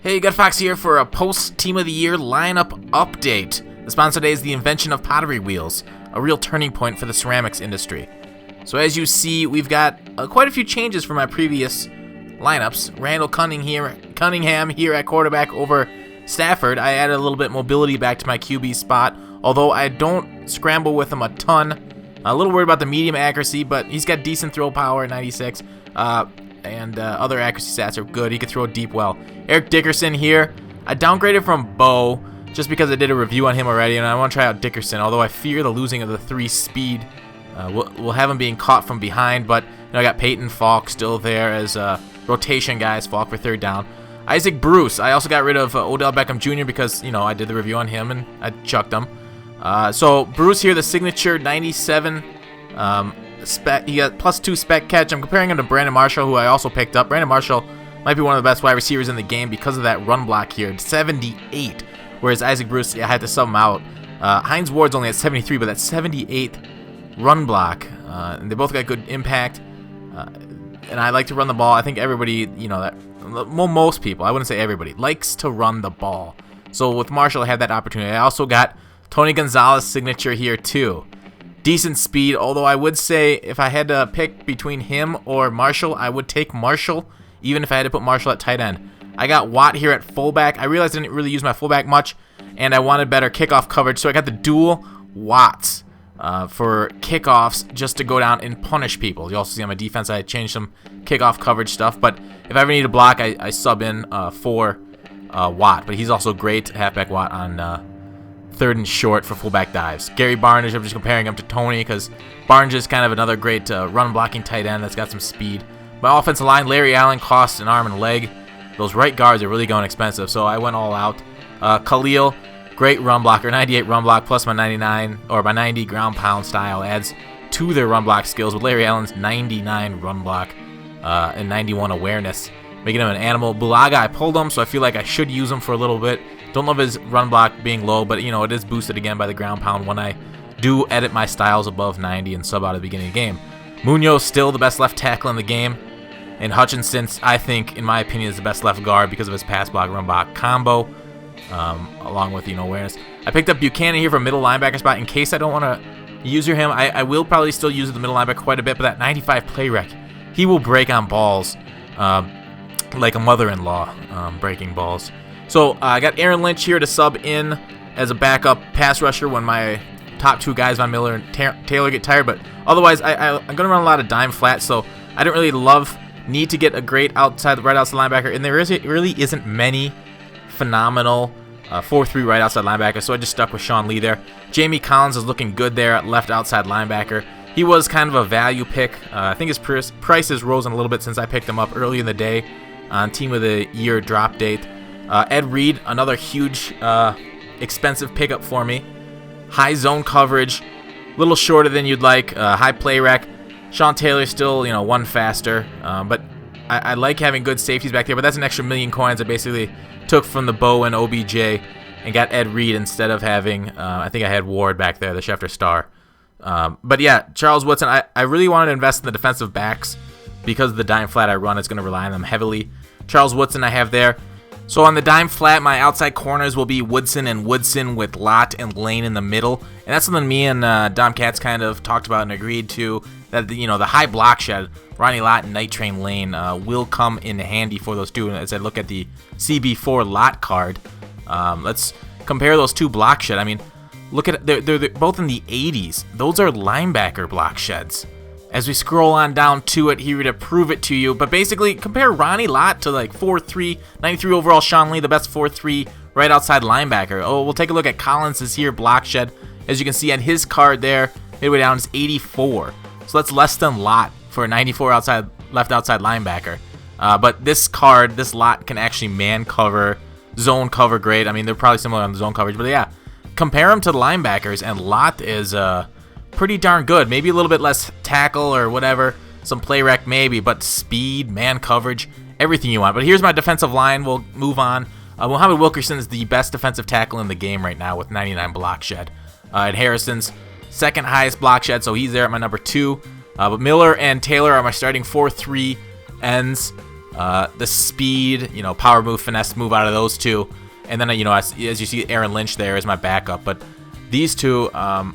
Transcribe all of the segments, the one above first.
Hey, GutFoxx here for a post-Team of the Year lineup update. The sponsor today is the invention of pottery wheels, a real turning point for the ceramics industry. So as you see, we've got quite a few changes from my previous lineups. Randall Cunningham here at quarterback over Stafford. I added a little bit mobility back to my QB spot, although I don't scramble with him a ton. A little worried about the medium accuracy, but he's got decent throw power at 96. And other accuracy stats are good. He can throw deep well. Eric Dickerson here. I downgraded from Bo just because I did a review on him already, and I want to try out Dickerson, although I fear the losing of the 3 speed. We'll have him being caught from behind, but I got Peyton Falk still there as rotation guys. Falk for third down. Isaac Bruce. I also got rid of Odell Beckham Jr. because, I did the review on him, and I chucked him. So Bruce here, the signature 97 spec. He got +2 spec catch. I'm comparing him to Brandon Marshall, who I also picked up. Brandon Marshall might be one of the best wide receivers in the game because of that run block here, 78. Whereas Isaac Bruce, I had to sub him out. Hines Ward's only at 73, but that's 78 run block. And they both got good impact. And I like to run the ball. I think everybody, most people, I wouldn't say everybody, likes to run the ball. So with Marshall, I had that opportunity. I also got Tony Gonzalez signature here too. Decent speed, although I would say if I had to pick between him or Marshall, I would take Marshall, even if I had to put Marshall at tight end. I got Watt here at fullback. I realized I didn't really use my fullback much, and I wanted better kickoff coverage, so I got the dual Watts for kickoffs just to go down and punish people. You also see on my defense I changed some kickoff coverage stuff, but if I ever need a block, I sub in for Watt, but he's also great, halfback Watt on third and short for fullback dives. Gary Barnidge, I'm just comparing him to Tony because Barnidge is kind of another great run blocking tight end that's got some speed. My offensive line, Larry Allen costs an arm and a leg. Those right guards are really going expensive, so I went all out. Khalil, great run blocker, 98 run block plus my 99 or my 90 ground pound style adds to their run block skills with Larry Allen's 99 run block and 91 awareness, making him an animal. Bulaga, I pulled him, so I feel like I should use him for a little bit. Don't love his run block being low, but it is boosted again by the ground pound when I do edit my styles above 90 and sub out at the beginning of the game. Munoz still the best left tackle in the game, and Hutchinson, I think, in my opinion, is the best left guard because of his pass block run block combo, along with awareness. I picked up Buchanan here for middle linebacker spot in case I don't want to use him. I will probably still use the middle linebacker quite a bit, but that 95 play rec, he will break on balls like a mother-in-law breaking balls. So I got Aaron Lynch here to sub in as a backup pass rusher when my top 2 guys, Von Miller and Taylor, get tired. But otherwise, I'm going to run a lot of dime flats, so I don't really need to get a great right outside linebacker. And there really isn't many phenomenal 4-3 right outside linebackers, so I just stuck with Sean Lee there. Jamie Collins is looking good there at left outside linebacker. He was kind of a value pick. I think his price has risen a little bit since I picked him up early in the day on Team of the Year drop date. Ed Reed, another huge, expensive pickup for me. High zone coverage, a little shorter than you'd like. High play rec. Sean Taylor still, one faster. But I like having good safeties back there. But that's an extra million coins I basically took from the Bo and OBJ and got Ed Reed instead of having, I think I had Ward back there, the Schefter star. But yeah, Charles Woodson, I really wanted to invest in the defensive backs because of the dime flat I run. It's going to rely on them heavily. Charles Woodson I have there. So on the dime flat, my outside corners will be Woodson and Woodson with Lott and Lane in the middle. And that's something me and Dom Katz kind of talked about and agreed to, that the high block shed, Ronnie Lott and Night Train Lane will come in handy for those two. And as I look at the CB4 Lott card, let's compare those 2 block shed. I mean, look at it. They're both in the 80s. Those are linebacker block sheds. As we scroll on down to it here to prove it to you. But basically, compare Ronnie Lott to 4'3", 93 overall Sean Lee, the best 4'3" right outside linebacker. Oh, we'll take a look at Collins' here block shed. As you can see on his card there, midway down is 84. So that's less than Lott for a 94 left outside linebacker. But this card, this Lott can actually man cover, zone cover great. I mean, they're probably similar on the zone coverage. But yeah, compare them to the linebackers, and Lott is pretty darn good. Maybe a little bit less tackle or whatever, some play rec maybe, but speed, man coverage, everything you want. But here's my defensive line. We'll move on. Muhammad Wilkerson is the best defensive tackle in the game right now with 99 block shed. And Harrison's second highest block shed, so he's there at my number 2. But Miller and Taylor are my starting 4-3 ends the speed, power move, finesse move out of those two. And then, as you see, Aaron Lynch there is my backup. But these two, I'm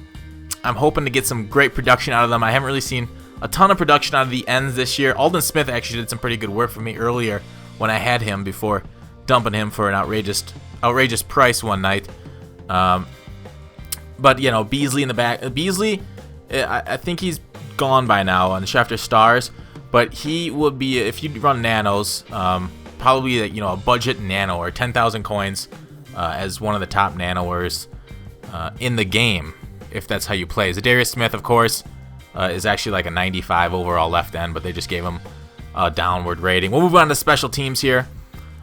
hoping to get some great production out of them. I haven't really seen a ton of production out of the ends this year. Alden Smith actually did some pretty good work for me earlier when I had him before dumping him for an outrageous price one night. But, Beasley in the back. Beasley, I think he's gone by now on the Schefter Stars. But he would be, if you run nanos, probably a budget nano or 10,000 coins as one of the top nanoers in the game, if that's how you play. Zadarius Smith, of course, is actually like a 95 overall left end, but they just gave him a downward rating. We'll move on to special teams here.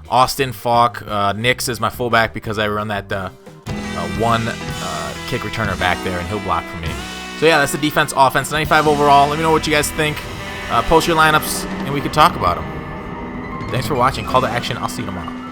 Austin Falk, Nix is my fullback because I run that one kick returner back there, and he'll block for me. So yeah, that's the defense, offense, 95 overall. Let me know what you guys think. Post your lineups, and we can talk about them. Thanks for watching. Call to action. I'll see you tomorrow.